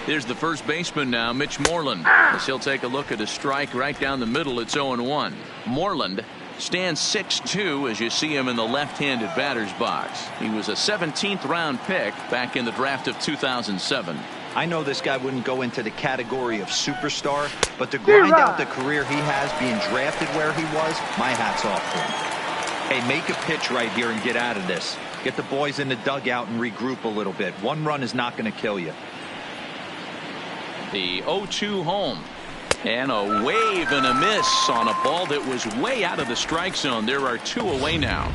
Here's the first baseman now, Mitch Moreland. As he'll take a look at a strike right down the middle. It's 0-1. Moreland stands 6'2" as you see him in the left-handed batter's box. He was a 17th round pick back in the draft of 2007. I know this guy wouldn't go into the category of superstar, but to grind out the career he has being drafted where he was, my hat's off to him. Hey, make a pitch right here and get out of this. Get the boys in the dugout and regroup a little bit. One run is not going to kill you. The 0-2 home. And a wave and a miss on a ball that was way out of the strike zone. There are 2 away now.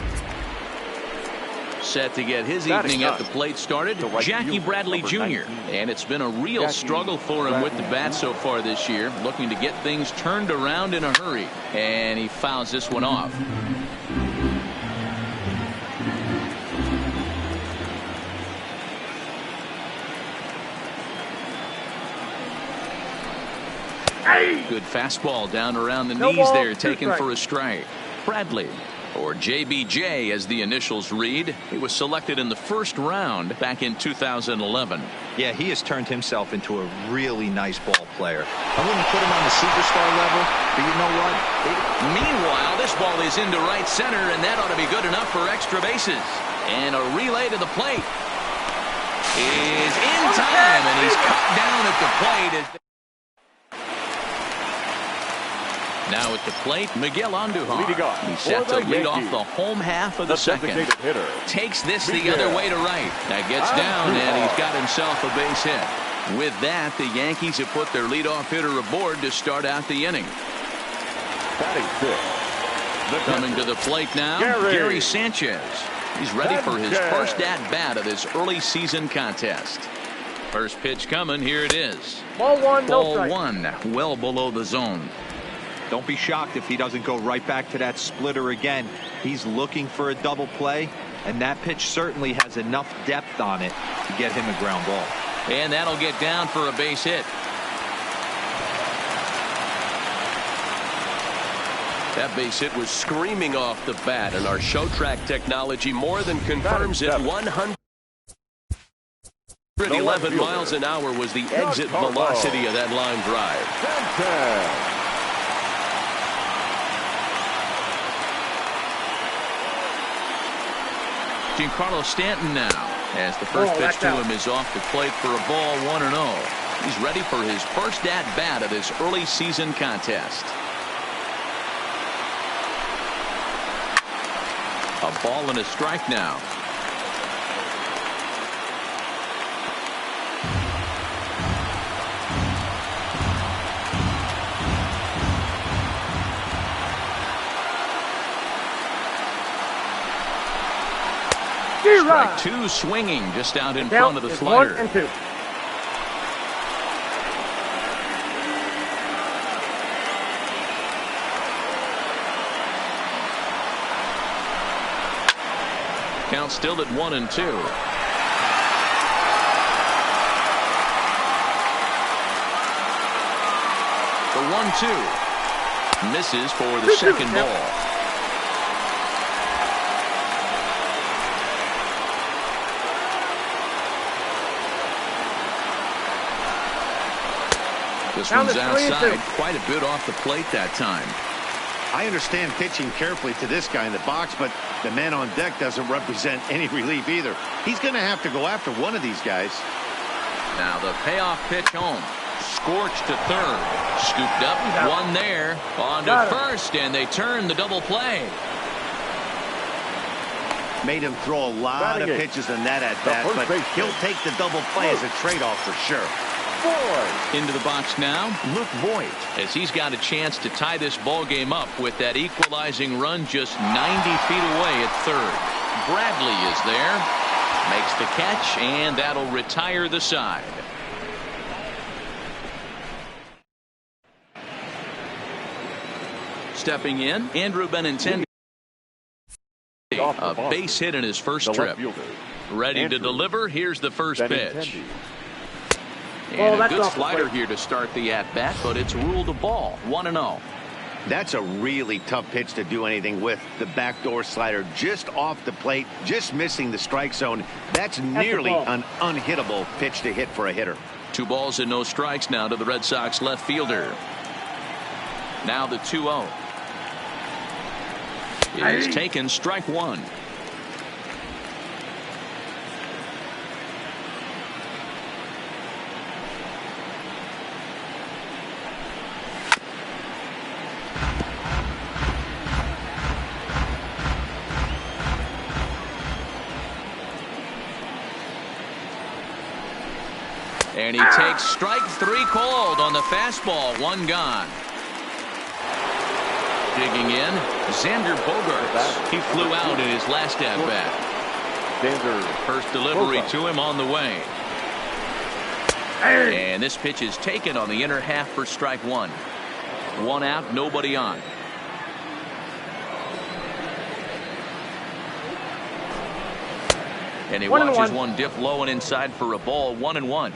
Set to get his evening at the plate started, Jackie Bradley Jr. And it's been a real struggle for him with the bat so far this year, looking to get things turned around in a hurry. And he fouls this one off. Good fastball down around the knees there, taken for a strike. Bradley, or JBJ as the initials read, he was selected in the first round back in 2011. Yeah, he has turned himself into a really nice ball player. I wouldn't put him on the superstar level, but you know what? Meanwhile, this ball is into right center, and that ought to be good enough for extra bases. And a relay to the plate is in time, and he's cut down at the plate. Now at the plate, Miguel Andujar. He's set to lead off the home half of the second. Takes this the other way to right. Now gets down, and he's got himself a base hit. With that, the Yankees have put their leadoff hitter aboard to start out the inning. Coming to the plate now, Gary Sanchez. He's ready for his first at-bat of this early season contest. First pitch coming. Here it is. Ball one, Ball one, well below the zone. Don't be shocked if he doesn't go right back to that splitter again. He's looking for a double play, and that pitch certainly has enough depth on it to get him a ground ball. And that'll get down for a base hit. That base hit was screaming off the bat, and our show track technology more than confirms it. 111 miles an hour was the exit velocity of that line drive. Giancarlo Stanton now, as the first pitch to him is off the plate for a ball, 1-0. He's ready for his first at-bat of this early season contest. A ball and a strike now. Strike 2 swinging just out in front of the slider. 1 and 2. Count still at 1 and 2. The 1-2 misses for the second ball. This one's outside, quite a bit off the plate that time. I understand pitching carefully to this guy in the box, but the man on deck doesn't represent any relief either. He's going to have to go after one of these guys. Now the payoff pitch home. Scorched to third. Scooped up, one there. On to first, and they turn the double play. Made him throw a lot of pitches in that at-bat, but he'll take the double play as a trade-off for sure. Into the box now, Luke Voigt, as he's got a chance to tie this ball game up with that equalizing run just 90 feet away at third. Bradley is there, makes the catch, and that'll retire the side. Stepping in, Andrew Benintendi, a base hit in his first trip. Ready to deliver. Here's the first pitch. And a good slider here to start the at-bat, but it's ruled a ball. 1-0. That's a really tough pitch to do anything with. The backdoor slider just off the plate, just missing the strike zone. That's nearly an unhittable pitch to hit for a hitter. 2 balls and no strikes now to the Red Sox left fielder. Now the 2-0. It is taken, strike 1. And he takes strike 3 called on the fastball. 1 gone. Digging in, Xander Bogaerts. He flew out in his last at bat. First delivery to him on the way. And this pitch is taken on the inner half for strike 1. 1 out, nobody on. And he watches one dip low and inside for a ball. 1-1.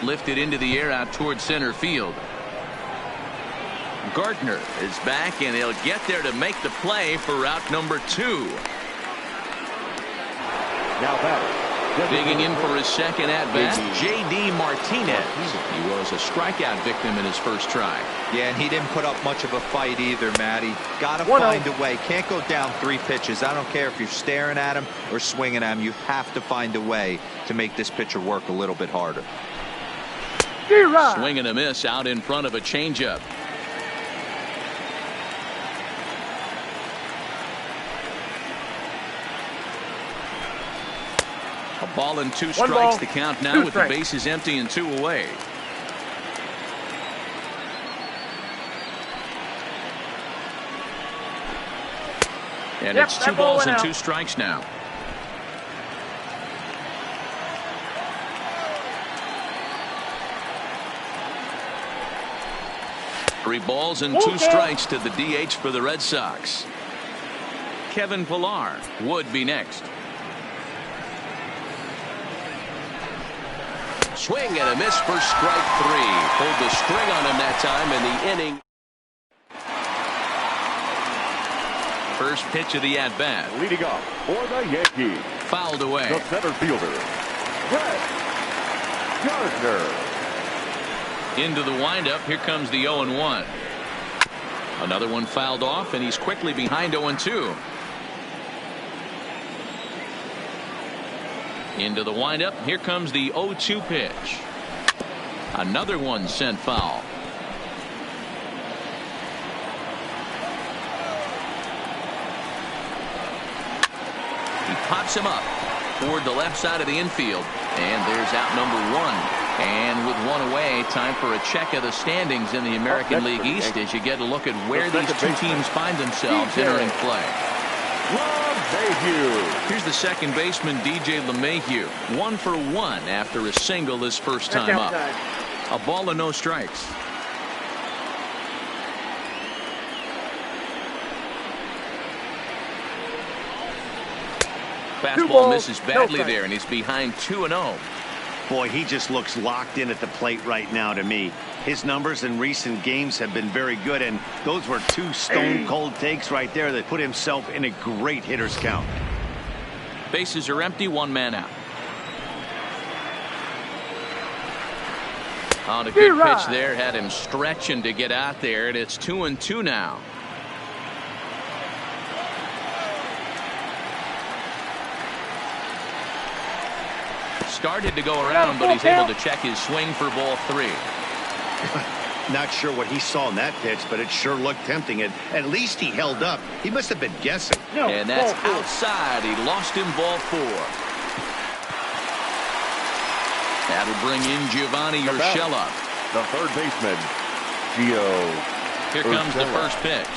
Lifted into the air out towards center field. Gardner is back, and he'll get there to make the play for route number 2. Now batter, digging in for his second at bat, J.D. Martinez. He was a strikeout victim in his first try. Yeah, and he didn't put up much of a fight either, Matty. Got to find a way. Can't go down 3 pitches. I don't care if you're staring at him or swinging at him. You have to find a way to make this pitcher work a little bit harder. Swing and a miss out in front of a changeup. A ball and 2 strikes to count now with the bases empty and 2 away. And it's 2 balls and 2 strikes now. Three balls and 2 strikes to the DH for the Red Sox. Kevin Pillar would be next. Swing and a miss for strike 3. Pulled the string on him that time in the inning. First pitch of the at-bat. Leading off for the Yankees. Fouled away. The center fielder, Brett Gardner. Into the windup. Here comes the 0-1. Another one fouled off, and he's quickly behind 0-2. Into the windup. Here comes the 0-2 pitch. Another one sent foul. He pops him up toward the left side of the infield, and there's out number 1. And with 1 away, time for a check of the standings in the American League East as you get a look at where these 2 teams find themselves entering play. Here's the second baseman, DJ LeMahieu. 1 for 1 after a single his first time up. A ball and no strikes. Fastball misses badly there, and he's behind 2-0. Boy, he just looks locked in at the plate right now to me. His numbers in recent games have been very good, and those were 2 stone-cold takes right there that put himself in a great hitter's count. Bases are empty, 1 man out. On a good pitch there, had him stretching to get out there, and it's 2-2 now. Started to go around, but he's able to check his swing for ball 3. Not sure what he saw in that pitch, but it sure looked tempting. And at least he held up. He must have been guessing. And that's outside. He lost him ball 4. That'll bring in Giovanni Urshela. The third baseman, Gio. Here comes the first pitch.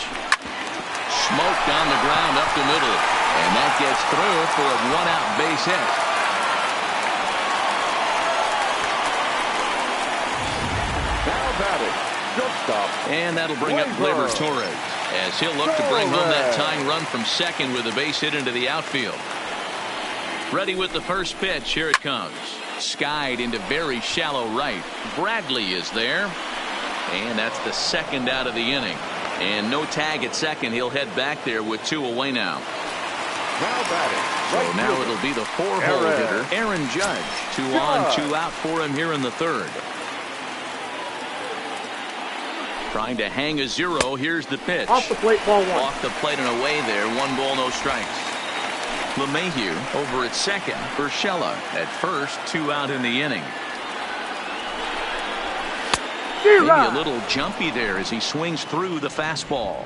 Smoked on the ground up the middle. And that gets through for a 1-out base hit. And that'll bring up Gleyber Torres as he'll look to bring home that tying run from second with a base hit into the outfield. Ready with the first pitch. Here it comes. Skied into very shallow right. Bradley is there. And that's the second out of the inning. And no tag at second. He'll head back there with 2 away now. Now batting. So Right now fielder. it'll be the 4-hole hitter, Aaron Judge. 2 on, 2 out for him here in the 3rd. Trying to hang a 0. Here's the pitch. Off the plate, ball 1. Off the plate and away there. 1 ball, no strikes. LeMahieu over at second. Urshela at first. 2 out in the inning. Maybe a little jumpy there as he swings through the fastball.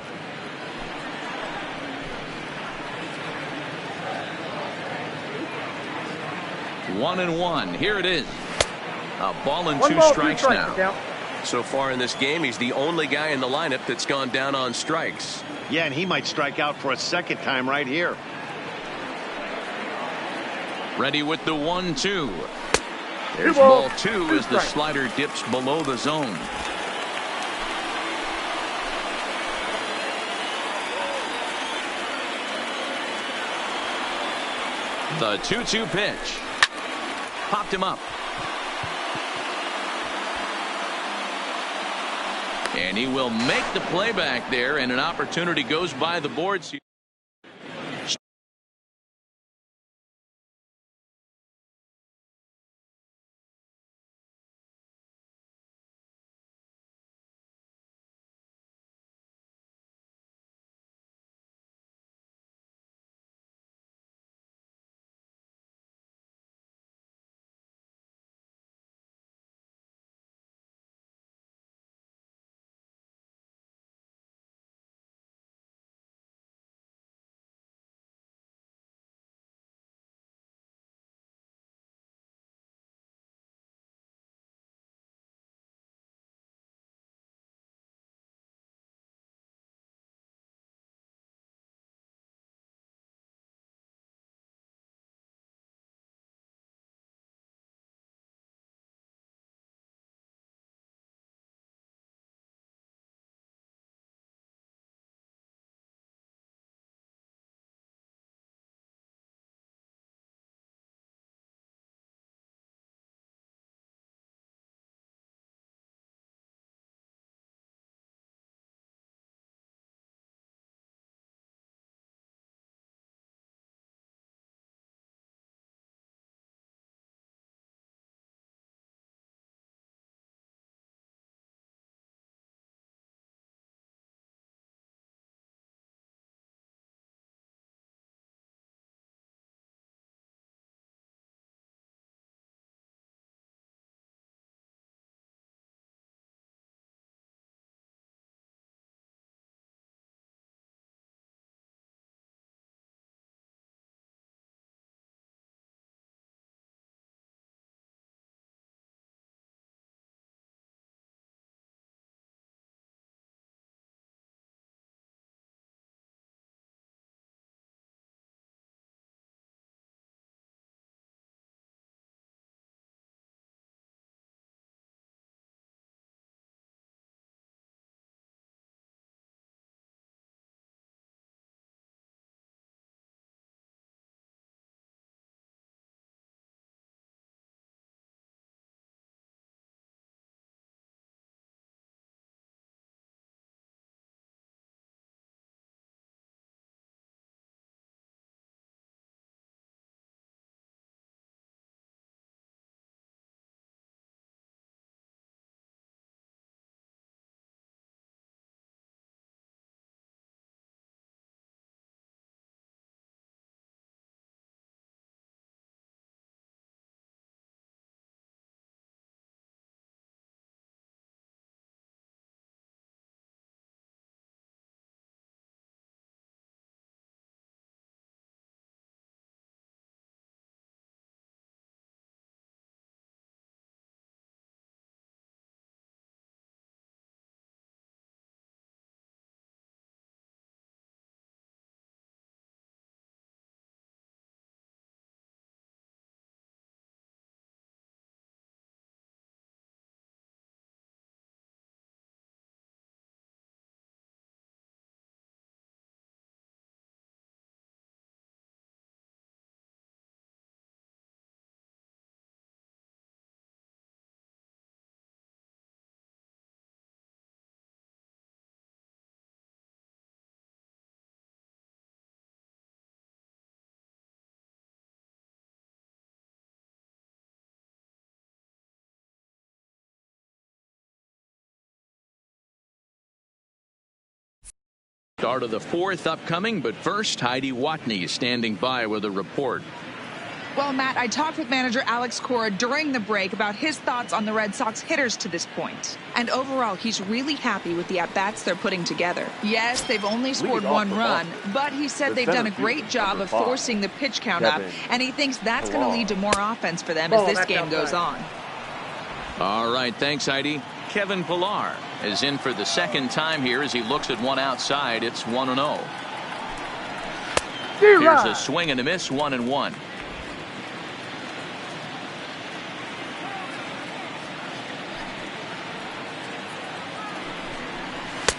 One and one. Here it is. A ball and 2 strikes now. So far in this game, he's the only guy in the lineup that's gone down on strikes. Yeah, and he might strike out for a second time right here. Ready with the 1-2. There's ball 2 as the slider dips below the zone. The 2-2 pitch. Popped him up. And he will make the play back there, and an opportunity goes by the boards. Start of the fourth upcoming, but first, Heidi Watney standing by with a report. Well, Matt, I talked with manager Alex Cora during the break about his thoughts on the Red Sox hitters to this point. And overall, he's really happy with the at-bats they're putting together. Yes, they've only scored one run, but he said they've done a great job of forcing the pitch count up, and he thinks that's going to lead to more offense for them as this game goes on. All right, thanks, Heidi. Kevin Pillar is in for the second time here as he looks at one outside. It's 1-0. Here's a swing and a miss, 1-1.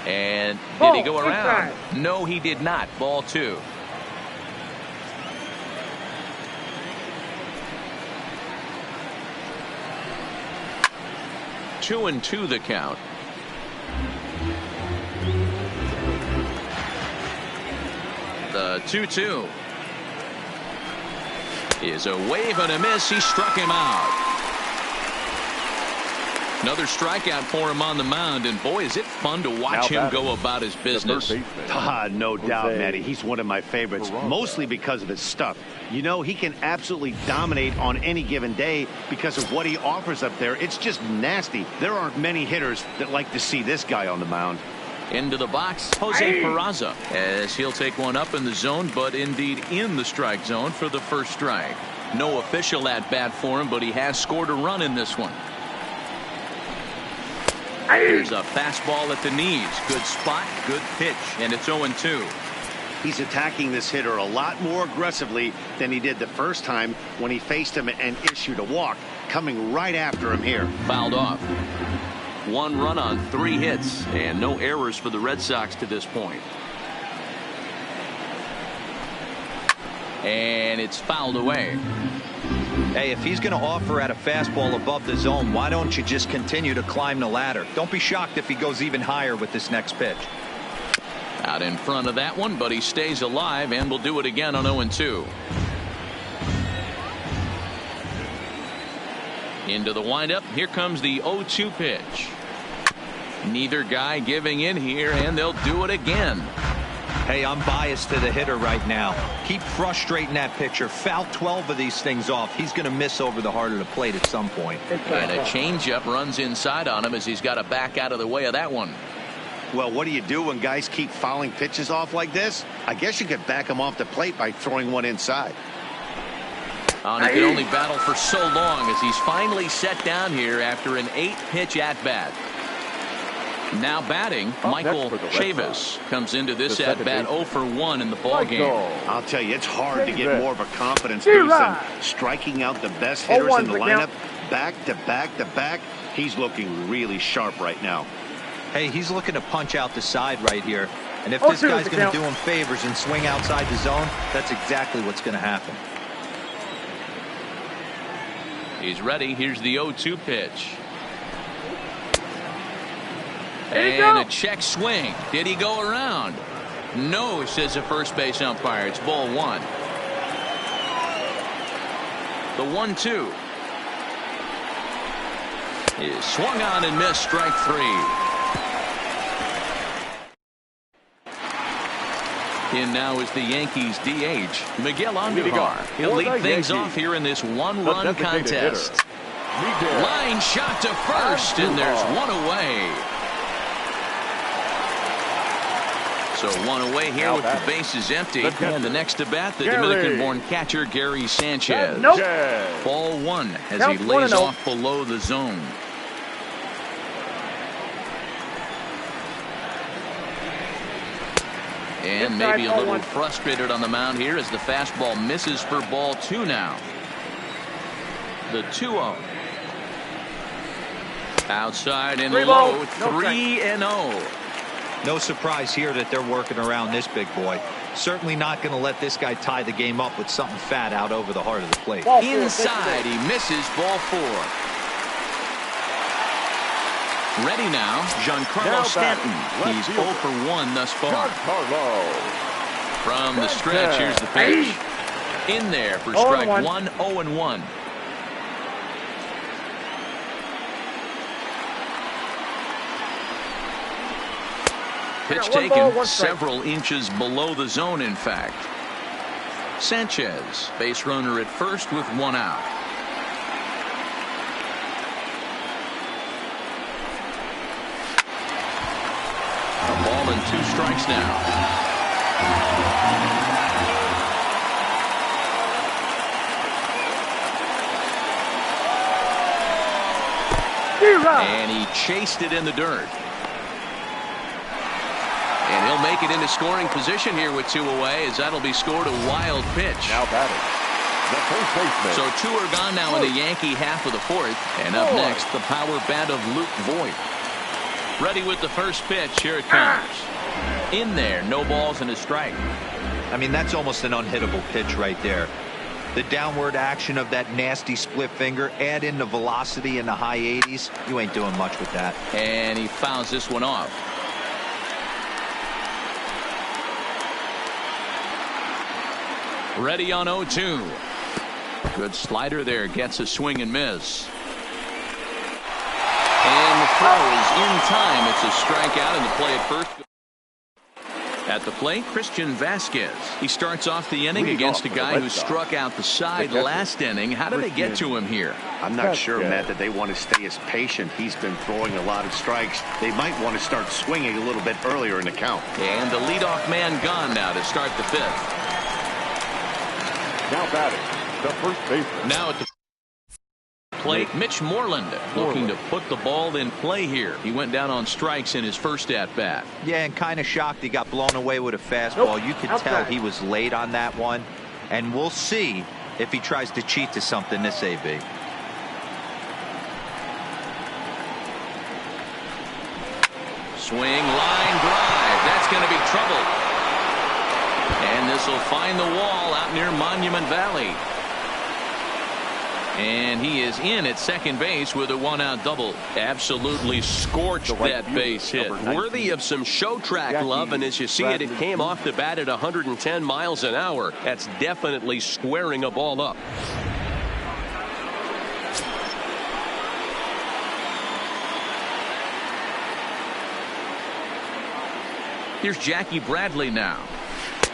And did he go around? No, he did not. Ball 2. Two and 2 the count. The 2-2 is a wave and a miss. He struck him out. Another strikeout for him on the mound, and boy, is it fun to watch him go about his business. No doubt, Matty. He's one of my favorites, mostly because of his stuff. You know, he can absolutely dominate on any given day because of what he offers up there. It's just nasty. There aren't many hitters that like to see this guy on the mound. Into the box, Jose Peraza, as he'll take one up in the zone, but indeed in the strike zone for the first strike. No official at bat for him, but he has scored a run in this one. There's a fastball at the knees. Good spot, good pitch, and it's 0-2. He's attacking this hitter a lot more aggressively than he did the first time when he faced him and issued a walk, coming right after him here. Fouled off. 1 run on 3 hits, and no errors for the Red Sox to this point. And it's fouled away. Hey, if he's going to offer at a fastball above the zone, why don't you just continue to climb the ladder? Don't be shocked if he goes even higher with this next pitch. Out in front of that one, but he stays alive and will do it again on 0-2. Into the windup. Here comes the 0-2 pitch. Neither guy giving in here, and they'll do it again. Hey, I'm biased to the hitter right now. Keep frustrating that pitcher. Foul 12 of these things off. He's going to miss over the heart of the plate at some point. And a changeup runs inside on him as he's got to back out of the way of that one. Well, what do you do when guys keep fouling pitches off like this? I guess you could back them off the plate by throwing one inside. And he can only battle for so long as he's finally set down here after an 8-pitch at-bat. Now batting, Michael Chavis comes into this at-bat 0 for 1 in the ballgame. I'll tell you, it's hard to get more of a confidence boost than striking out the best hitters in the lineup. Back to back to back. He's looking really sharp right now. Hey, he's looking to punch out the side right here. And if this guy's going to do him favors and swing outside the zone, that's exactly what's going to happen. He's ready. Here's the 0-2 pitch. And a check swing. Did he go around? No, says the first base umpire. It's ball 1. The 1-2 is swung on and missed. Strike 3. In now is the Yankees DH, Miguel Andujar. He'll lead things off here in this 1-run contest. Line shot to first, and there's 1 away. So 1 away here with the bases empty. And the next to bat, the Dominican-born catcher, Gary Sanchez. Ball 1 as he lays off below the zone. And maybe a little frustrated on the mound here as the fastball misses for ball 2 now. The 2-0. Outside and low, 3-0. No surprise here that they're working around this big boy. Certainly not going to let this guy tie the game up with something fat out over the heart of the plate. Inside, he misses ball 4. Ready now, Giancarlo Stanton. He's 0 for 1 thus far. From the stretch, here's the pitch. In there for strike 1, 0-1. Pitch taken several inches below the zone, in fact. Sanchez, base runner at first with one out. A ball and 2 strikes now. And he chased it in the dirt. And he'll make it into scoring position here with 2 away, as that'll be scored a wild pitch. Now batting, the first baseman. So 2 are gone now in the Yankee half of the 4th. And up next, the power bat of Luke Voigt. Ready with the first pitch. Here it comes. In there, no balls and a strike. I mean, that's almost an unhittable pitch right there. The downward action of that nasty split finger, add in the velocity in the high 80s, you ain't doing much with that. And he fouls this one off. Ready on 0-2. Good slider there, gets a swing and miss. And the throw is in time. It's a strikeout, and the play at first. At the plate, Christian Vasquez. He starts off the inning against a guy who struck out the side last inning. How did they get to him here? I'm not sure, Matt, that they want to stay as patient. He's been throwing a lot of strikes. They might want to start swinging a little bit earlier in the count. And the leadoff man gone now to start the 5th. Now batting, the first baseman. Now at the plate, Mitch Moreland looking to put the ball in play here. He went down on strikes in his first at-bat. Yeah, and kind of shocked he got blown away with a fastball. You could tell he was late on that one. And we'll see if he tries to cheat to something this AB. Swing, line drive. That's going to be trouble. And this will find the wall out near Monument Valley. And he is in at second base with a 1-out double. Absolutely scorched that base hit. Worthy of some show track love, and as you see it, it came off the bat at 110 miles an hour. That's definitely squaring a ball up. Here's Jackie Bradley now,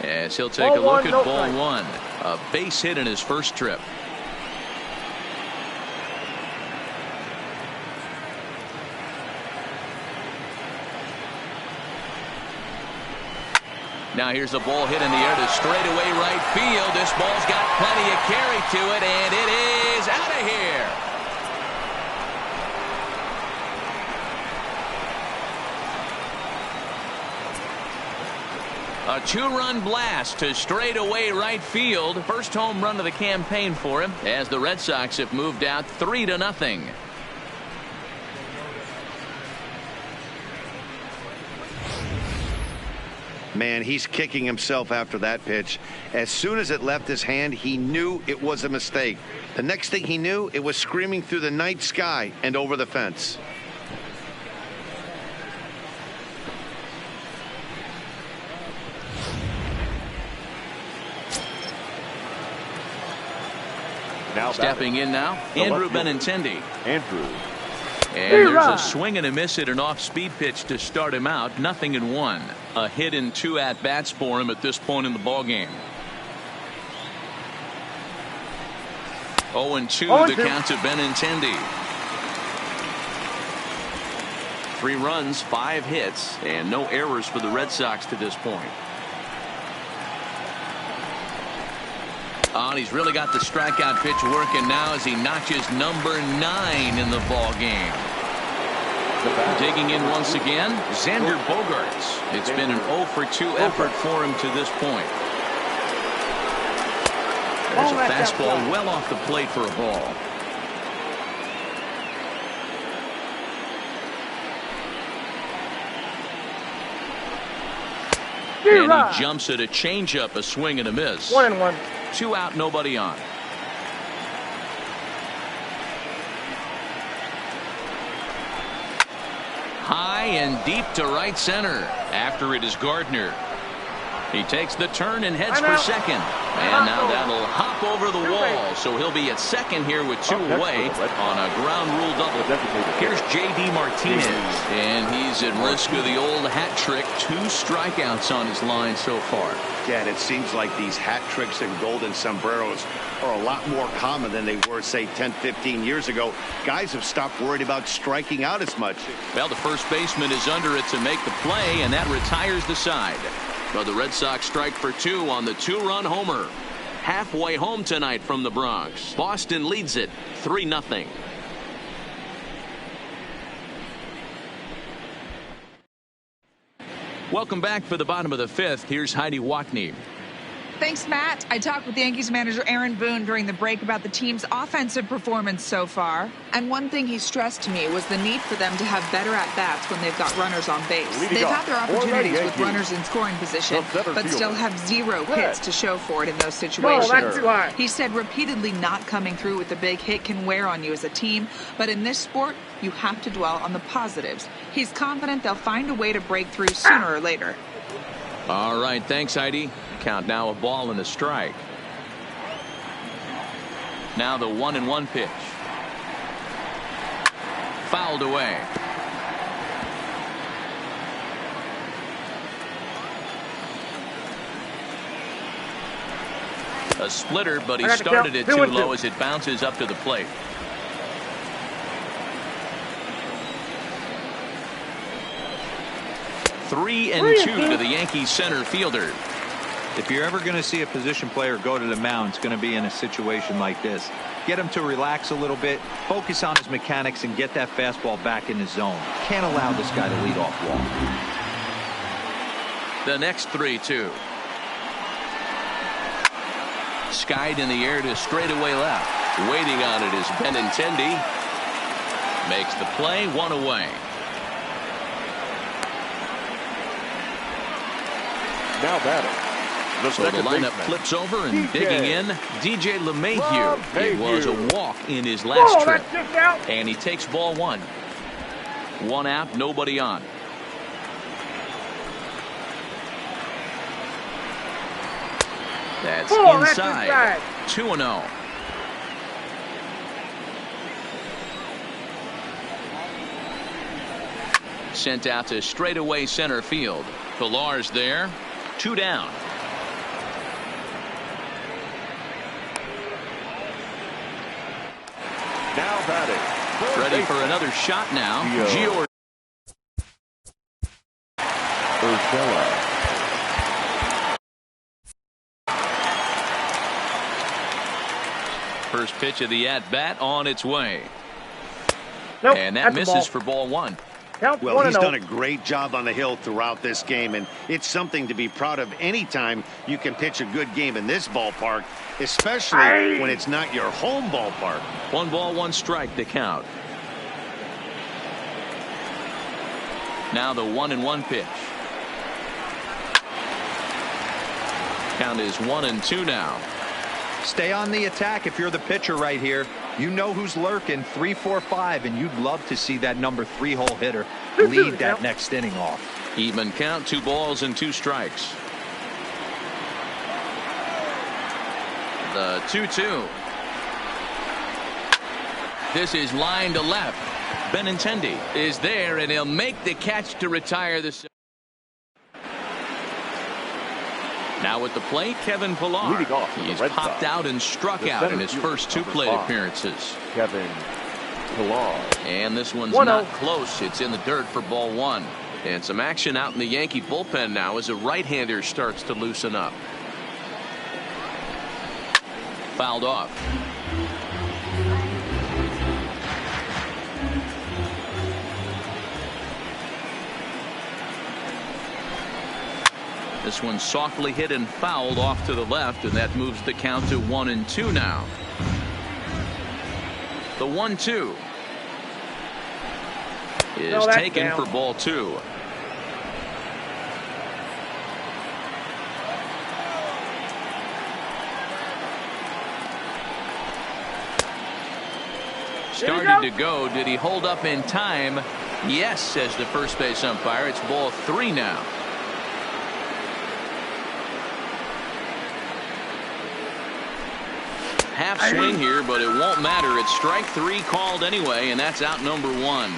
as he'll take a look at ball 1. A base hit in his first trip. Now here's a ball hit in the air to straightaway right field. This ball's got plenty of carry to it, and it is out of here. A 2-run blast to straightaway right field. First home run of the campaign for him, as the Red Sox have moved out 3-0. Man, he's kicking himself after that pitch. As soon as it left his hand, he knew it was a mistake. The next thing he knew, it was screaming through the night sky and over the fence. Now stepping in now, Andrew Benintendi. Andrew. And there's a swing and a miss at an off-speed pitch to start him out. 0-1. A hit in 2 at-bats for him at this point in the ballgame. 0-2 the count to Benintendi. 3 runs, 5 hits, and no errors for the Red Sox to this point. Oh, and he's really got the strikeout pitch working now as he notches number 9 in the ball game. Digging in once again, Xander Bogaerts. It's been an 0-for-2 effort for him to this point. There's a fastball well off the plate for a ball. And he jumps at a changeup, a swing and a miss. 1-1. 2 out, nobody on. High and deep to right center. After it is Gardner. He takes the turn and heads for second. And now that'll hop over the wall. So he'll be at second here with 2 away on a ground rule double. Here's J.D. Martinez. And he's at risk of the old hat trick. 2 strikeouts on his line so far. Dad, it seems like these hat tricks and golden sombreros are a lot more common than they were, say, 10, 15 years ago. Guys have stopped worried about striking out as much. Well, the first baseman is under it to make the play, and that retires the side. But the Red Sox strike for 2 on the 2-run homer. Halfway home tonight from the Bronx. Boston leads it 3-0. Welcome back for the bottom of the 5th. Here's Heidi Wackney. Thanks, Matt. I talked with Yankees manager Aaron Boone during the break about the team's offensive performance so far. And one thing he stressed to me was the need for them to have better at-bats when they've got runners on base. They've had their opportunities with runners in scoring position, but still have 0 hits to show for it in those situations. He said repeatedly not coming through with a big hit can wear on you as a team, but in this sport, you have to dwell on the positives. He's confident they'll find a way to break through sooner or later. All right, thanks, Heidi. Count now, a ball and a strike. Now the 1-1 pitch. Fouled away. A splitter, but he started it too low as it bounces up to the plate. Three and 2 to the Yankees center fielder. If you're ever going to see a position player go to the mound, it's going to be in a situation like this. Get him to relax a little bit, focus on his mechanics, and get that fastball back in his zone. Can't allow this guy to lead off walk. The next 3-2. Skied in the air to straightaway left. Waiting on it is Benintendi. Makes the play, 1 away. Now batting. So the lineup flips over and digging in, DJ LeMahieu. It was a walk in his last trip. And he takes ball 1. 1 out, nobody on. That's inside. 2-0. Sent out to straightaway center field. Pilar's there. 2 down. Now batting. Ready for another shot now. Gio Urshela. First pitch of the at-bat on its way. Nope, and that misses for ball 1. Well, he's done a great job on the hill throughout this game, and it's something to be proud of anytime you can pitch a good game in this ballpark, especially when it's not your home ballpark. 1 ball, 1 strike to count. Now the 1-1 pitch. Count is 1-2 now. Stay on the attack if you're the pitcher right here. You know who's lurking, 3, 4, 5, and you'd love to see that number 3-hole hitter lead that next inning off. Even count, 2 balls and 2 strikes. The 2-2. This is line to left. Benintendi is there, and he'll make the catch to retire the. Now at the plate, Kevin Pilar. He's popped out and struck out in his first 2 plate appearances. Kevin Pilar. And this one's not close. It's in the dirt for ball 1. And some action out in the Yankee bullpen now as a right-hander starts to loosen up. Fouled off. This one softly hit and fouled off to the left, and that moves the count to 1-2 now. The 1-2 is taken for ball 2. Started to go. Did he hold up in time? Yes, says the first base umpire. It's ball 3 now. half swing here, but it won't matter. It's strike 3 called anyway, and that's out number 1.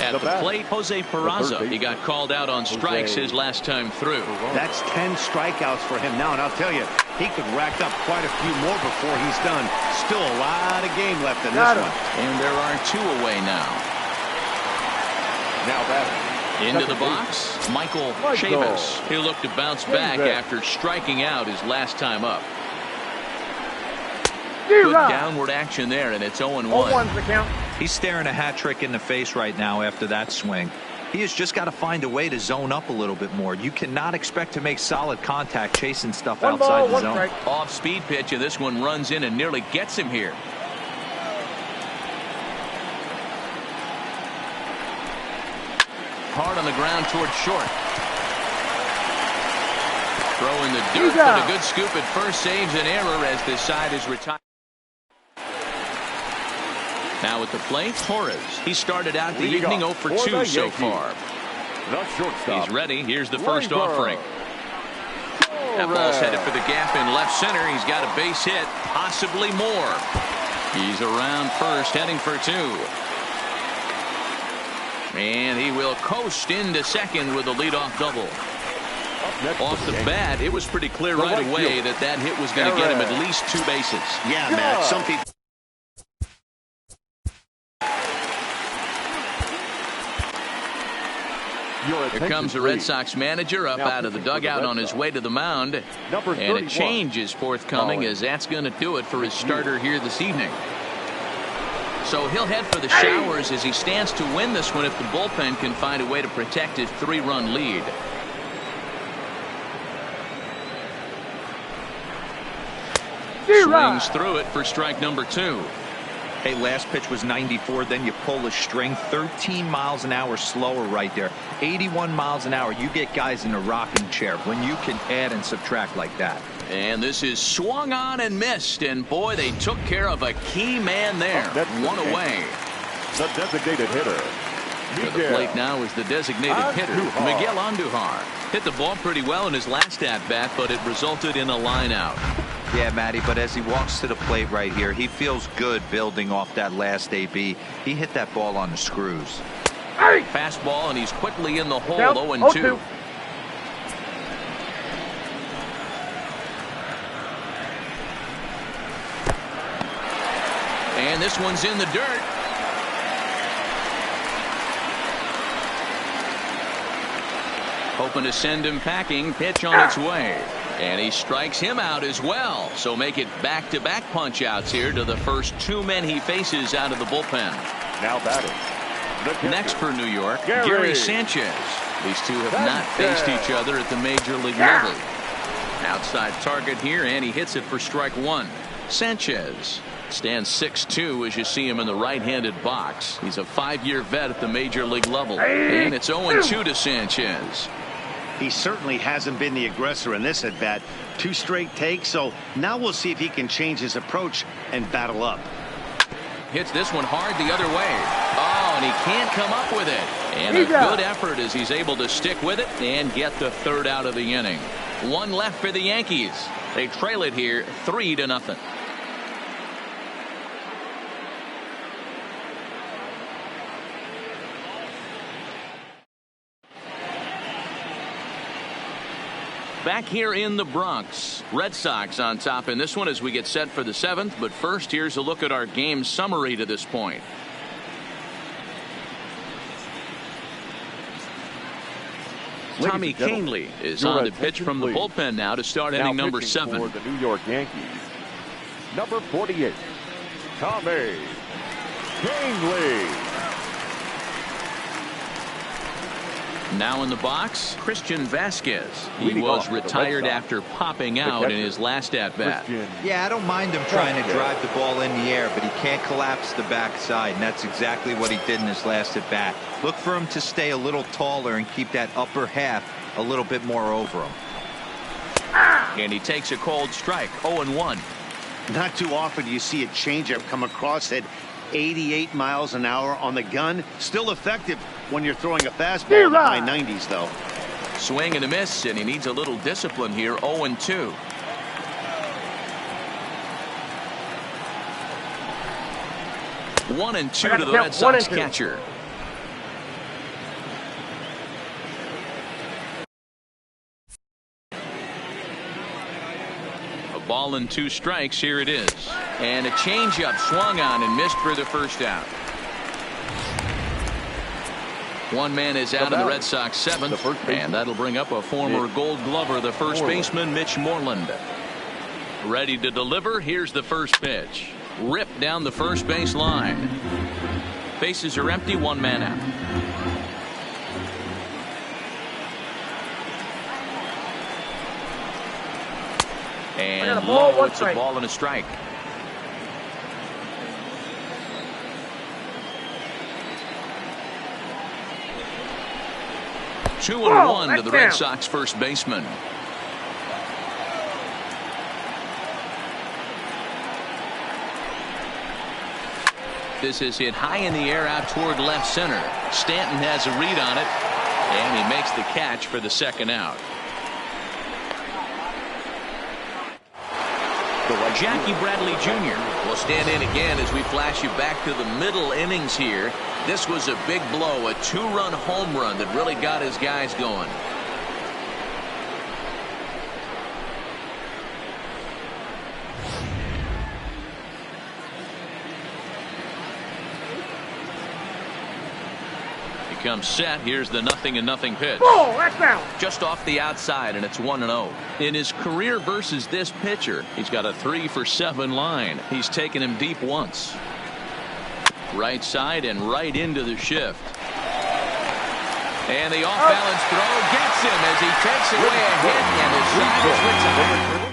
At the plate, Jose Peraza. He got called out on strikes his last time through. That's 10 strikeouts for him now, and I'll tell you, he could rack up quite a few more before he's done. Still a lot of game left in this one. And there are 2 away now. Now batting. Into the box, Michael Chavis. He'll look to bounce back after striking out his last time up. Good downward action there, and it's 0-1. He's staring a hat trick in the face right now after that swing. He has just got to find a way to zone up a little bit more. You cannot expect to make solid contact chasing stuff outside the zone. Off speed pitch, and this one runs in and nearly gets him here. Hard on the ground towards short. Throw in the dirt, but a good scoop at first saves an error as this side is retired. Now at the plate, Torres. He started out the evening 0 for 2 so far. He's ready. Here's the first offering. That ball's headed for the gap in left center. He's got a base hit, possibly more. He's around first, heading for 2. And he will coast into second with a leadoff double. Off the bat, it was pretty clear right away that that hit was going to get him at least 2 bases. Yeah, Matt, some people... Here comes the Red Sox manager up out of the dugout on his way to the mound. And a change is forthcoming, as that's going to do it for his starter here this evening. So he'll head for the showers as he stands to win this one if the bullpen can find a way to protect his 3-run lead. Swings through it for strike number 2. Hey, last pitch was 94, then you pull the string 13 miles an hour slower right there. 81 miles an hour. You get guys in a rocking chair when you can add and subtract like that. And this is swung on and missed, and boy, they took care of a key man there. 1 away. The designated hitter. To the plate now is the designated hitter, Miguel Andujar. Hit the ball pretty well in his last at-bat, but it resulted in a line out. Yeah, Matty, but as he walks to the plate right here, he feels good building off that last AB. He hit that ball on the screws. Fastball, and he's quickly in the hole, 0-2. And this one's in the dirt. Hoping to send him packing. Pitch on its way. And he strikes him out as well. So make it back-to-back punch-outs here to the first 2 men he faces out of the bullpen. Now batting. Next for New York, Gary Sanchez. These two have not faced each other at the major league level. Outside target here, and he hits it for strike 1. Sanchez stands 6'2" as you see him in the right-handed box. He's a 5-year vet at the major league level. And it's 0-2 to Sanchez. He certainly hasn't been the aggressor in this at-bat. 2 straight takes, so now we'll see if he can change his approach and battle up. Hits this one hard the other way. Oh, and he can't come up with it. And a good effort as he's able to stick with it and get the 3rd out of the inning. 1 left for the Yankees. They trail it here 3-0. Back here in the Bronx, Red Sox on top in this one as we get set for the 7th. But first, here's a look at our game summary to this point. Tommy Kahnle is on the pitch from the bullpen now to start inning number 7. For the New York Yankees, number 48, Tommy Kahnle. Now in the box, Christian Vasquez. He was retired after popping out in his last at-bat. Yeah, I don't mind him trying to drive the ball in the air, but he can't collapse the backside, and that's exactly what he did in his last at-bat. Look for him to stay a little taller and keep that upper half a little bit more over him. And he takes a cold strike, 0-1. Not too often do you see a changeup come across at 88 miles an hour on the gun. Still effective when you're throwing a fastball in the high 90s, though. Swing and a miss, and he needs a little discipline here, 0-2. 1-2 to the Red Sox catcher. A ball and 2 strikes. Here it is. And a changeup swung on and missed for the first out. One man is out in the Red Sox 7th, and that'll bring up a former Gold Glover, the first baseman, Mitch Moreland. Ready to deliver. Here's the first pitch. Ripped down the first base line. Bases are empty, 1 man out. And low, it's a ball and a strike. Two and one to the Red Sox first baseman. This is hit high in the air out toward left center. Stanton has a read on it, and he makes the catch for the second out. Jackie Bradley Jr. will stand in again as we flash you back to the middle innings here. This was a big blow, a 2-run home run that really got his guys going. Comes set. Here's the 0-0 pitch. Oh, that's out. Just off the outside, and it's 1-0. In his career versus this pitcher, he's got a 3-for-7 line. He's taken him deep once. Right side and right into the shift. And the off-balance throw gets him as he takes away a hit, and his side is retired.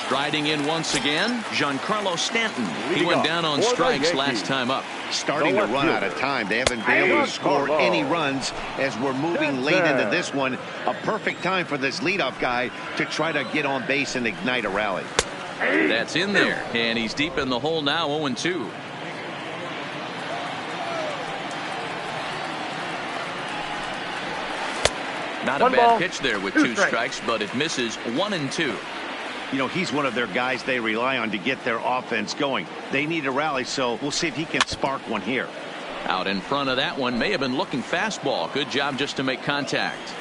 Striding in once again, Giancarlo Stanton. He went down on strikes last time up. Starting to run out of time. They haven't been able to score any runs as we're moving late into this one. A perfect time for this leadoff guy to try to get on base and ignite a rally. That's in there, and he's deep in the hole now, 0-2. Not a bad pitch there with 2 strikes, but it misses. 1-2. You know, he's one of their guys they rely on to get their offense going. They need a rally, so we'll see if he can spark one here. Out in front of that one, may have been looking fastball. Good job just to make contact.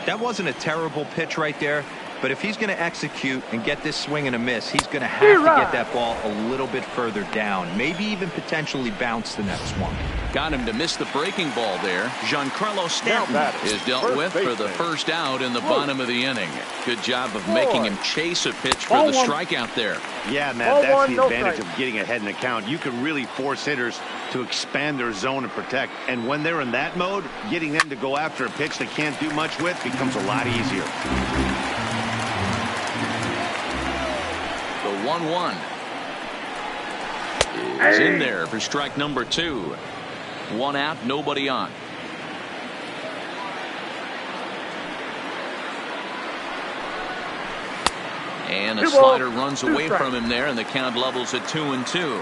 That wasn't a terrible pitch right there, but if he's going to execute and get this swing and a miss, he's going to have to get that ball a little bit further down, maybe even potentially bounce the next one. Got him to miss the breaking ball there. Giancarlo Stanton is dealt with for the first out in the bottom of the inning. Good job of making him chase a pitch for the strikeout there. Yeah, Matt, that's the advantage of getting ahead in the count. You can really force hitters to expand their zone and protect. And when they're in that mode, getting them to go after a pitch they can't do much with becomes a lot easier. The 1-1 is in there for strike number 2. 1 out, nobody on. And a slider runs away from him there, and the count levels at 2-2.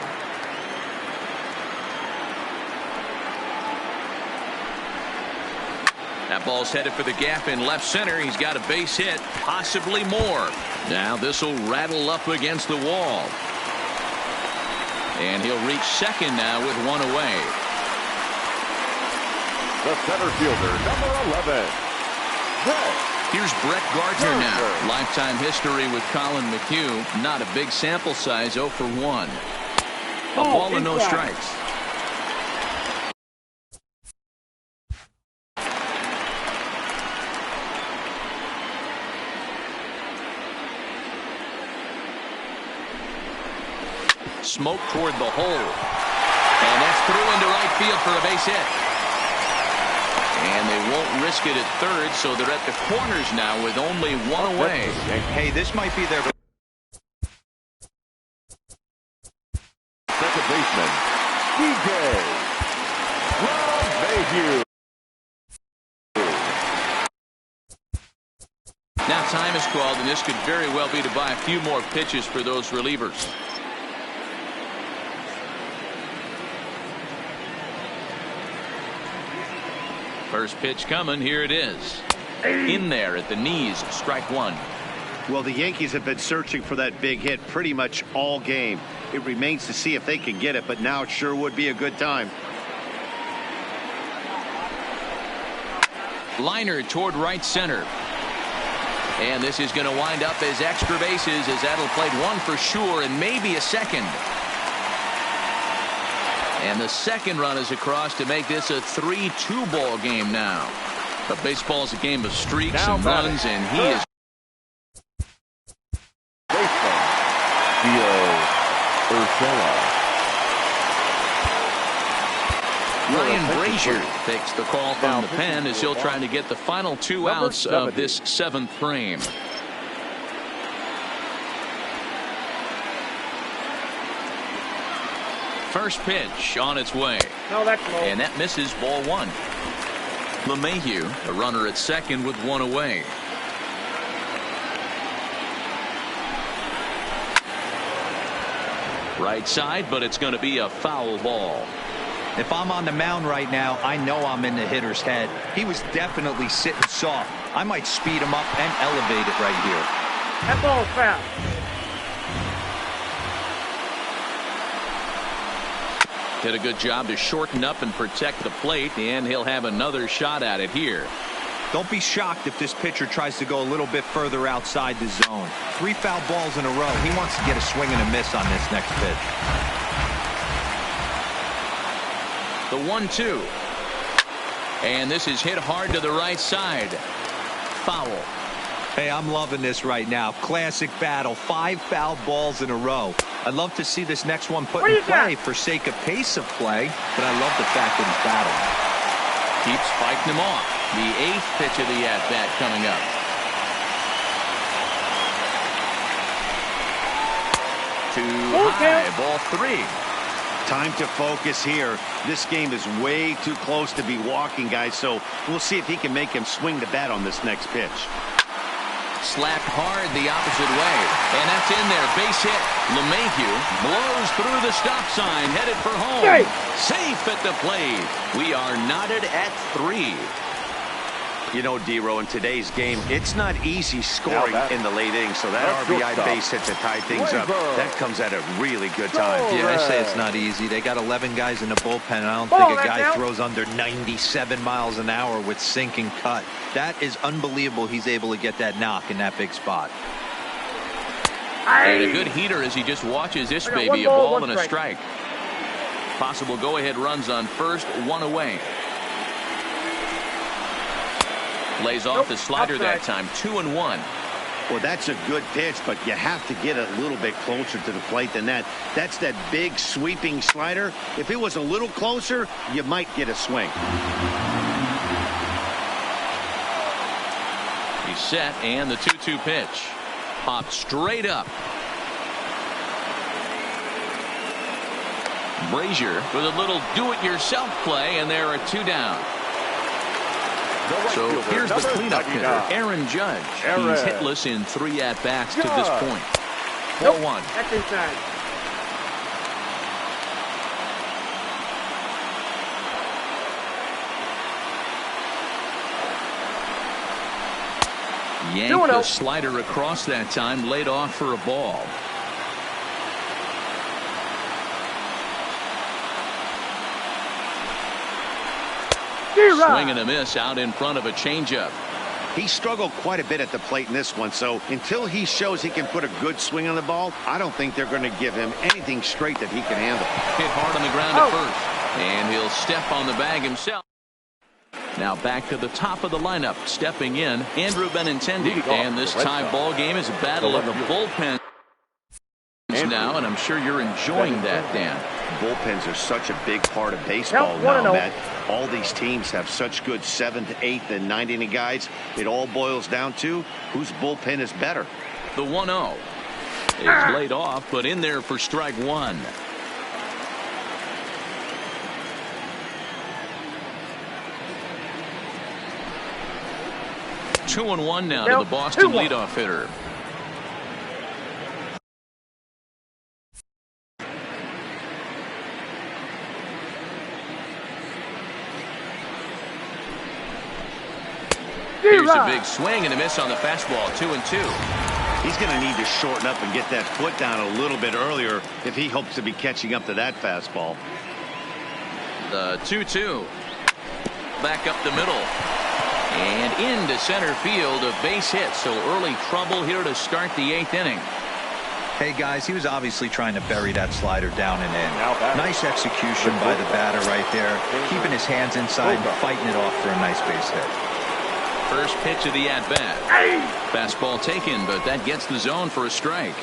That ball's headed for the gap in left center. He's got a base hit, possibly more. Now this will rattle up against the wall. And he'll reach second now with 1 away. The center fielder, number 11. Here's Brett Gardner now. Lifetime history with Colin McHugh. Not a big sample size, 0 for 1. A ball and no strikes. Smoke toward the hole. And that's through into right field for a base hit. And they won't risk it at third, so they're at the corners now with only 1 away. Hey, this might be their Second baseman, DJ Mayhew. Now time is called, and this could very well be to buy a few more pitches for those relievers. First pitch coming. Here it is. In there at the knees. Strike 1. Well, the Yankees have been searching for that big hit pretty much all game. It remains to see if they can get it, but now it sure would be a good time. Liner toward right center. And this is going to wind up as extra bases, as that'll play one for sure and maybe a second. And the second run is across to make this a 3-2 ball game now. But baseball's a game of streaks and runs, and he is. Ryan Brazier takes the call from the pen as he'll try to get the final 2 outs of this 7th frame. First pitch on its way. And that misses, ball 1. LeMahieu, a runner at second with 1 away. Right side, but it's going to be a foul ball. If I'm on the mound right now, I know I'm in the hitter's head. He was definitely sitting soft. I might speed him up and elevate it right here. That ball's foul. Did a good job to shorten up and protect the plate, and he'll have another shot at it here. Don't be shocked if this pitcher tries to go a little bit further outside the zone. 3 foul balls in a row. He wants to get a swing and a miss on this next pitch. The 1-2. And this is hit hard to the right side. Foul. Hey, I'm loving this right now. Classic battle. 5 foul balls in a row. I'd love to see this next one put in play for sake of pace of play, but I love the fact that he's battling. Keeps fighting him off. The 8th pitch of the at-bat coming up. Too high. Ball 3. Time to focus here. This game is way too close to be walking, guys, so we'll see if he can make him swing the bat on this next pitch. Slapped hard the opposite way, and that's in there. Base hit. LeMahieu blows through the stop sign, headed for home. Safe at the plate. We are knotted at 3. You know, D-Row, in today's game, it's not easy scoring in the late innings, so that RBI base hit to tie things up, that comes at a really good time. Yeah, I say it's not easy. They got 11 guys in the bullpen. I don't think a guy throws under 97 miles an hour with sink and cut. That is unbelievable. He's able to get that knock in that big spot. And a good heater as he just watches this baby, a ball and a strike. Possible go-ahead runs on first, 1 away. Lays off the slider that time, 2-1. Well, that's a good pitch, but you have to get a little bit closer to the plate than that. That's that big sweeping slider. If it was a little closer, you might get a swing. He's set, and the 2-2 pitch. Popped straight up. Brazier with a little do-it-yourself play, and there are 2 down. So here's the cleanup hitter, Aaron Judge. He's hitless in 3 at-bats to this point. 4-1. That's inside. Yanked the slider across that time, laid off for a ball. Swing and a miss out in front of a changeup. He struggled quite a bit at the plate in this one, so until he shows he can put a good swing on the ball, I don't think they're going to give him anything straight that he can handle. Hit hard on the ground at first, and he'll step on the bag himself. Now back to the top of the lineup, stepping in, Andrew Benintendi. And this tie ball game is a battle of the bullpen now, and I'm sure you're enjoying that, Dan. Bullpens are such a big part of baseball now, Matt. All these teams have such good 7th, 8th, and 9th inning guys. It all boils down to whose bullpen is better. The 1-0 is laid off, but in there for strike 1. Two and 1 now to the Boston leadoff hitter. Here's a big swing and a miss on the fastball. 2-2. He's going to need to shorten up and get that foot down a little bit earlier if he hopes to be catching up to that fastball. The 2-2. Back up the middle. And into center field, a base hit. So early trouble here to start the 8th inning. Hey, guys, he was obviously trying to bury that slider down and in. Nice execution by the batter right there. Keeping his hands inside and fighting it off for a nice base hit. First pitch of the at-bat. Fastball taken, but that gets the zone for a strike.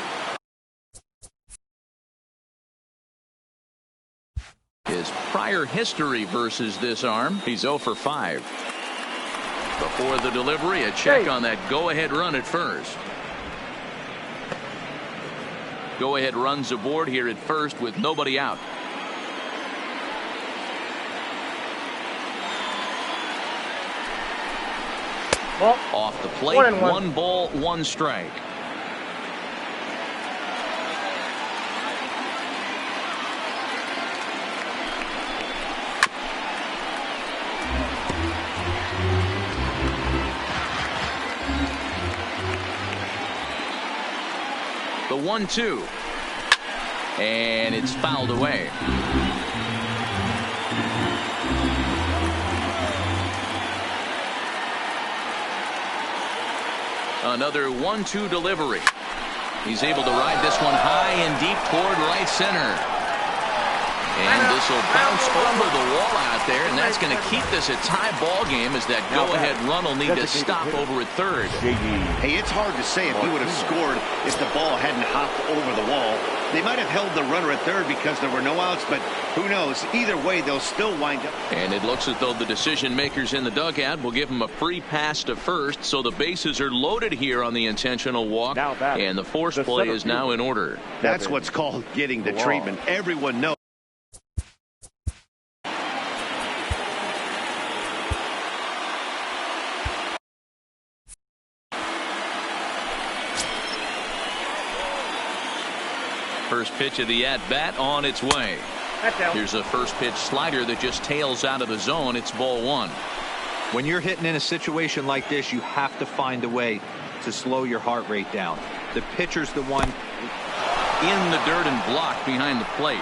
His prior history versus this arm, he's 0 for 5. Before the delivery, a check on that go-ahead run at first. Go-ahead runs aboard here at first with nobody out. Well, off the plate, 1 ball, 1 strike. The 1-2. And it's fouled away. Another 1-2 delivery. He's able to ride this one high and deep toward right center. And this will bounce over the wall out there, and that's going to keep this a tie ball game as that go-ahead run will need to stop over at third. Hey, it's hard to say if he would have scored if the ball hadn't hopped over the wall. They might have held the runner at third because there were no outs, but who knows? Either way, they'll still wind up. And it looks as though the decision makers in the dugout will give him a free pass to first, so the bases are loaded here on the intentional walk, and the force play is now in order. That's what's called getting the treatment. Everyone knows. First pitch of the at-bat on its way. Here's a first pitch slider that just tails out of the zone. It's ball 1. When you're hitting in a situation like this, you have to find a way to slow your heart rate down. The pitcher's the one in the dirt and blocked behind the plate.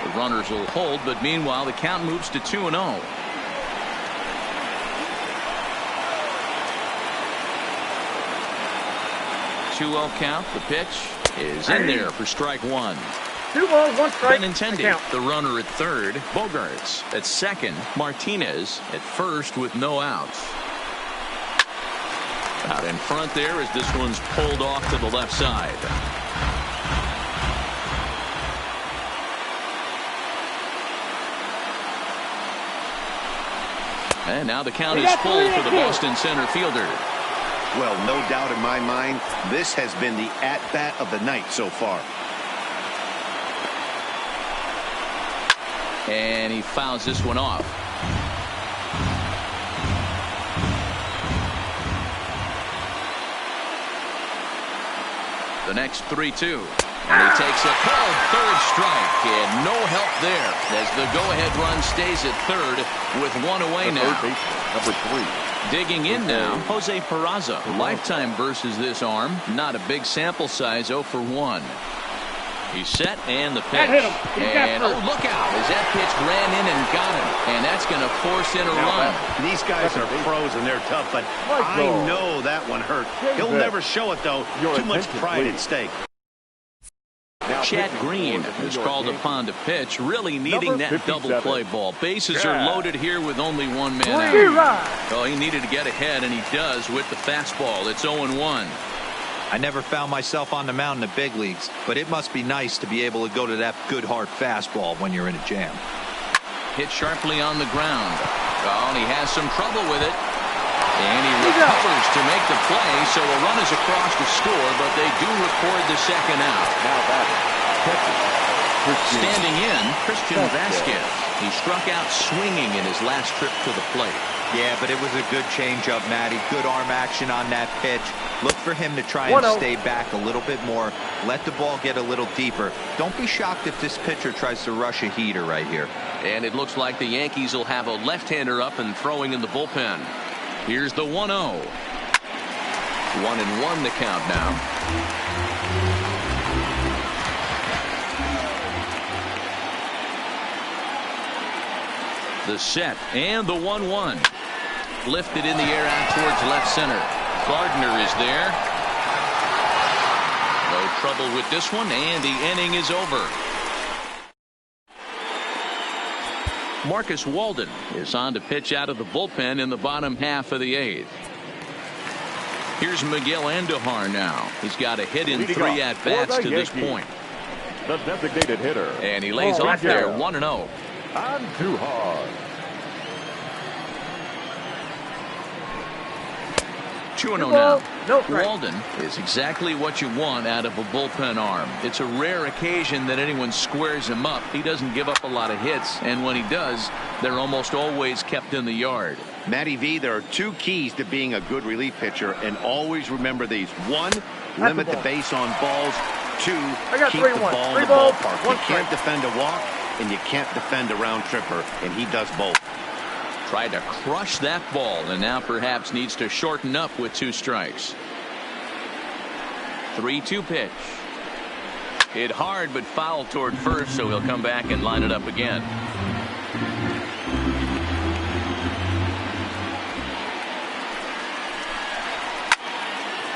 The runners will hold, but meanwhile the count moves to 2-0. Count. The pitch is in there for strike 1. 2 balls, 1 strike. Benintendi, the runner at third. Bogarts at second. Martinez at first with no outs. Out in front there as this one's pulled off to the left side. And now the count is full for the Boston center fielder. Well, no doubt in my mind, this has been the at-bat of the night so far. And he fouls this one off. The next 3-2. And he takes a cold third strike, and no help there as the go-ahead run stays at third with 1 away now. Number 3. Digging in now, Jose Peraza. Lifetime versus this arm. Not a big sample size, 0 for 1. He's set, and the pitch. And, oh, look out, as that pitch ran in and got him. And that's going to force in a run. These guys are pros, and they're tough, but I know that one hurt. He'll never show it, though. Too much pride at stake. Chad Green is called upon to pitch, really needing that double play ball. Bases are loaded here with only 1 man out. Oh, he needed to get ahead, and he does with the fastball. It's 0-1. I never found myself on the mound in the big leagues, but it must be nice to be able to go to that good hard fastball when you're in a jam. Hit sharply on the ground. Oh, and he has some trouble with it. And he recovers to make the play, so a run is across to score, but they do record the second out. Now batting. Standing in, Christian Vasquez. He struck out swinging in his last trip to the plate. Yeah, but it was a good changeup, Matty. Good arm action on that pitch. Look for him to try and stay back a little bit more. Let the ball get a little deeper. Don't be shocked if this pitcher tries to rush a heater right here. And it looks like the Yankees will have a left-hander up and throwing in the bullpen. Here's the 1-0. 1-1 the count now. The set and the 1-1. Lifted in the air out towards left center. Gardner is there. No trouble with this one, and the inning is over. Marcus Walden is on to pitch out of the bullpen in the bottom half of the 8th. Here's Miguel Andujar now. He's got a hit in 3 at-bats to this point. The designated hitter. And he lays off there 1-0. Andujar. 2-0 now. Walden is exactly what you want out of a bullpen arm. It's a rare occasion that anyone squares him up. He doesn't give up a lot of hits, and when he does, they're almost always kept in the yard. Matty V, there are 2 keys to being a good relief pitcher, and always remember these. 1, limit the base on balls. 2, keep the ball in the ballpark. You can't defend a walk, and you can't defend a round tripper, and he does both. Tried to crush that ball, and now perhaps needs to shorten up with 2 strikes. 3-2 pitch. Hit hard but foul toward first, so he'll come back and line it up again.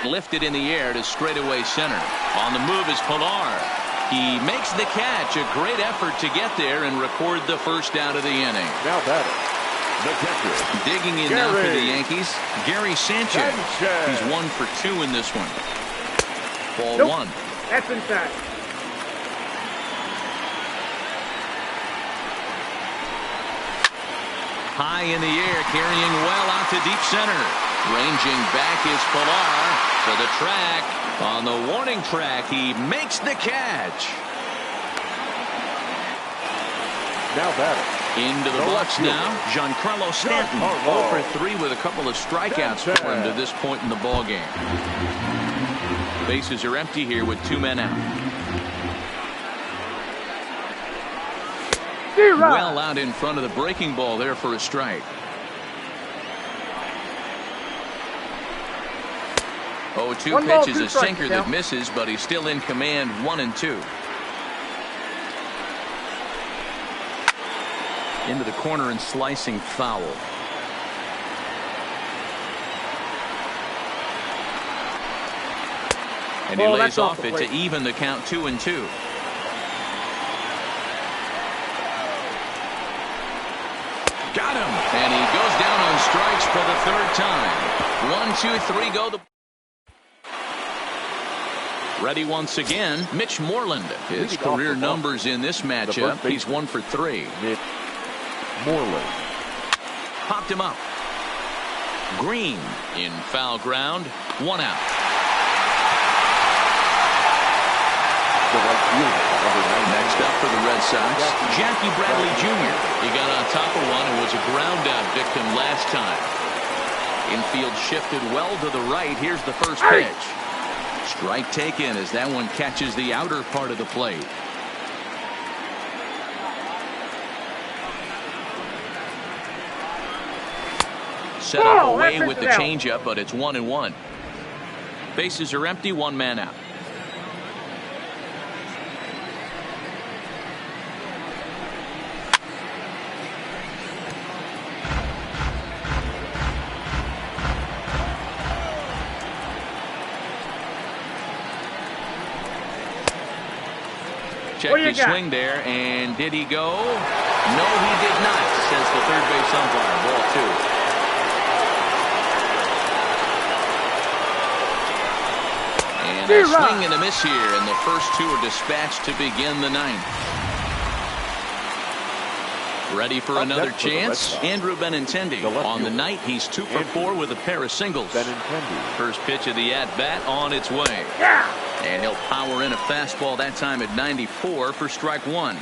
Lifted in the air to straightaway center. On the move is Pilar. He makes the catch. A great effort to get there and record the first out of the inning. Now batter, the catcher. Digging in now for the Yankees, Gary Sanchez. He's 1 for 2 in this one. Ball 1. That's inside. High in the air, carrying well out to deep center. Ranging back is Pilar to the track. On the warning track, he makes the catch. Now batter. Into the box now, Giancarlo Stanton. 0 for 3 with a couple of strikeouts for him to this point in the ballgame. Bases are empty here with 2 men out. Well out in front of the breaking ball there for a strike. 0-2 pitch is a sinker that misses, but he's still in command. 1-2. Into the corner and slicing foul. And he lays off it to even the count 2-2. Got him. And he goes down on strikes for the 3rd time. 1, 2, 3 go. Ready once again, Mitch Moreland. His career numbers in this matchup, he's 1 for 3. Moreland. Popped him up. Green in foul ground. 1 out. Next up for the Red Sox, Jackie Bradley Jr. He got on top of one and was a ground out victim last time. Infield shifted well to the right. Here's the first pitch. Strike taken as that one catches the outer part of the plate. Set up away with the changeup, but it's 1-1. Bases are empty, 1 man out. Check his swing there, and did he go? No, he did not, says the third base umpire. Ball 2. And a swing and a miss here, and the first 2 are dispatched to begin the 9th. Ready for another chance? Andrew Benintendi. On the night, he's 2 for 4 with a pair of singles. First pitch of the at-bat on its way. And he'll power in a fastball that time at 94 for strike 1.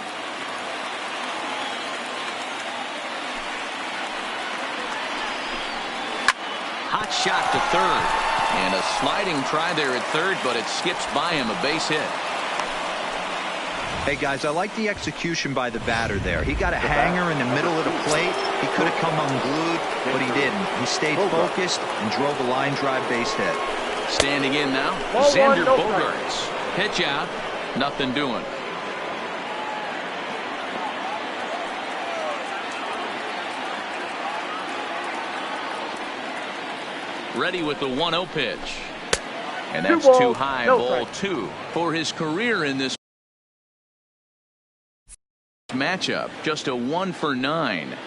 Hot shot to third. And a sliding try there at third, but it skips by him, a base hit. Hey, guys, I like the execution by the batter there. He got a hanger in the middle of the plate. He could have come unglued, but he didn't. He stayed focused and drove a line drive base hit. Standing in now, Ball Xander one, no Bogaerts. Pitch out, nothing doing. Ready with the 1-0 pitch. And that's too high, ball two. For his career in this matchup, just a 1 for 9.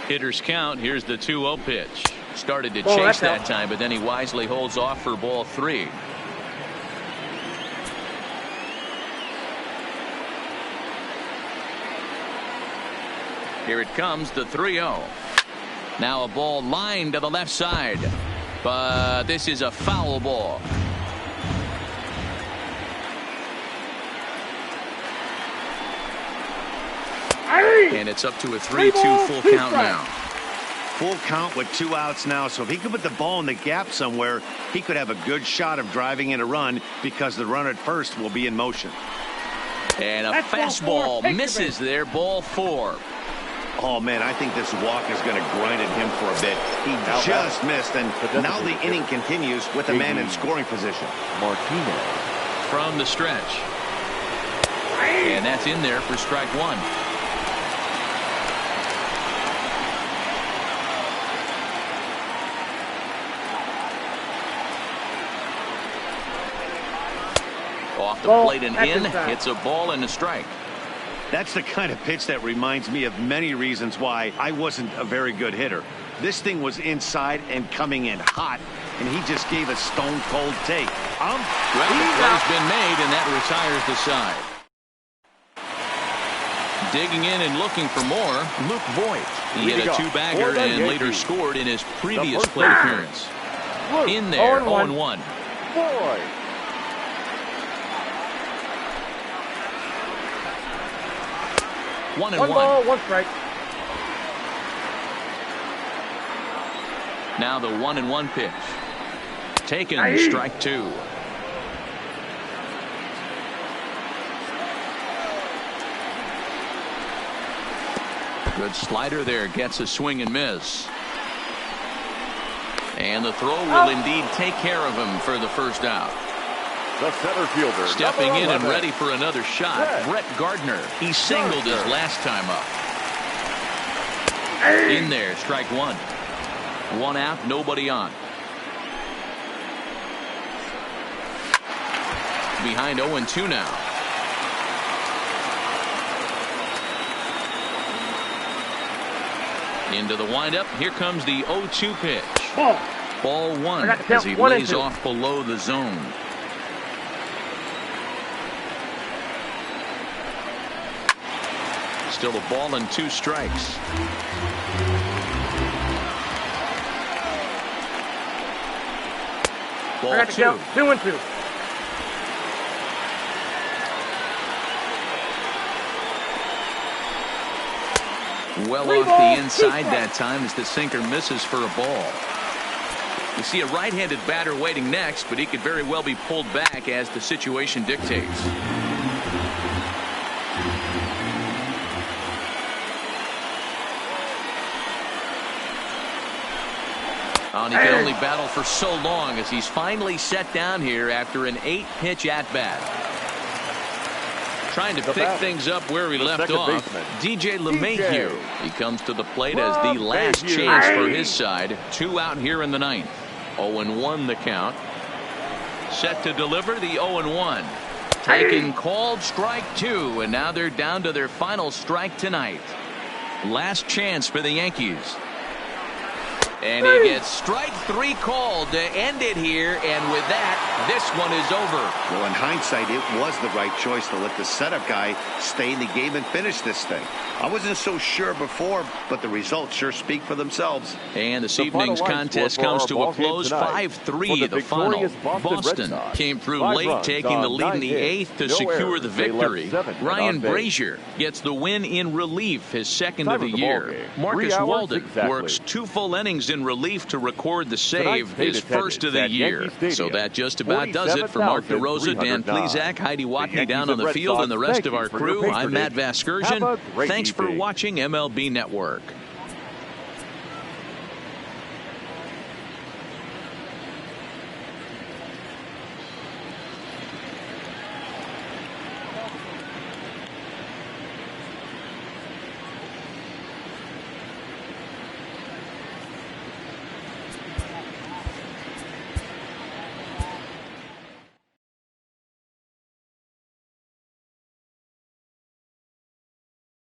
Hitters count. Here's the 2-0 pitch. Started to chase that time, but then he wisely holds off for ball 3. Here it comes, the 3-0. Now a ball lined to the left side, but this is a foul ball. And it's up to a 3-2 full count now. Full count with 2 outs now, so if he could put the ball in the gap somewhere, he could have a good shot of driving in a run because the runner at first will be in motion. And a fastball misses there, ball 4. Oh, man, I think this walk is going to grind at him for a bit. He just missed, and now the inning continues with a man in scoring position. Martinez. From the stretch. And that's in there for strike 1. Off the plate and in. It's a ball and a strike. That's the kind of pitch that reminds me of many reasons why I wasn't a very good hitter. This thing was inside and coming in hot, and he just gave a stone-cold take. Well, the play's been made, and that retires the side. Digging in and looking for more, Luke Voigt. He hit a 2-bagger and later scored in his previous plate appearance. In there, 0-1. Voigt. 1-1. 1 ball, 1 strike. Now the 1-1 pitch. Taken, strike 2. Good slider there, gets a swing and miss. And the throw will indeed take care of him for the first out. The center fielder. Stepping in and ready for another shot, Brett Gardner. He singled his last time up. In there, strike 1. 1 out, nobody on. Behind 0-2 now. Into the windup. Here comes the 0-2 pitch. Ball 1 as he lays off below the zone. Still a ball and 2 strikes. Ball 2. 2-2. Well off the inside that time as the sinker misses for a ball. You see a right-handed batter waiting next, but he could very well be pulled back as the situation dictates. And he can only battle for so long as he's finally set down here after an 8-pitch at-bat. Trying to pick things up where he left off. DJ LeMahieu. He comes to the plate as the last chance for his side. 2 out here in the 9th. 0-1 the count. Set to deliver the 0-1. Taken, called, strike 2, and now they're down to their final strike tonight. Last chance for the Yankees. And he gets strike 3 called to end it here, and with that, this one is over. Well, in hindsight, it was the right choice to let the setup guy stay in the game and finish this thing. I wasn't so sure before, but the results sure speak for themselves. And this evening's contest comes to a close, 5-3 the final. Boston came through late, taking the lead in the 8th to secure the victory. Ryan Brazier gets the win in relief, his second of the year. Marcus Walden works 2 full innings in relief to record the save, his first of the year. So that just about does it for Mark DeRosa, Dan Plesac, Heidi Watney down on the field, and the rest of our crew. I'm Matt Vasgersian. Thanks for watching MLB Network.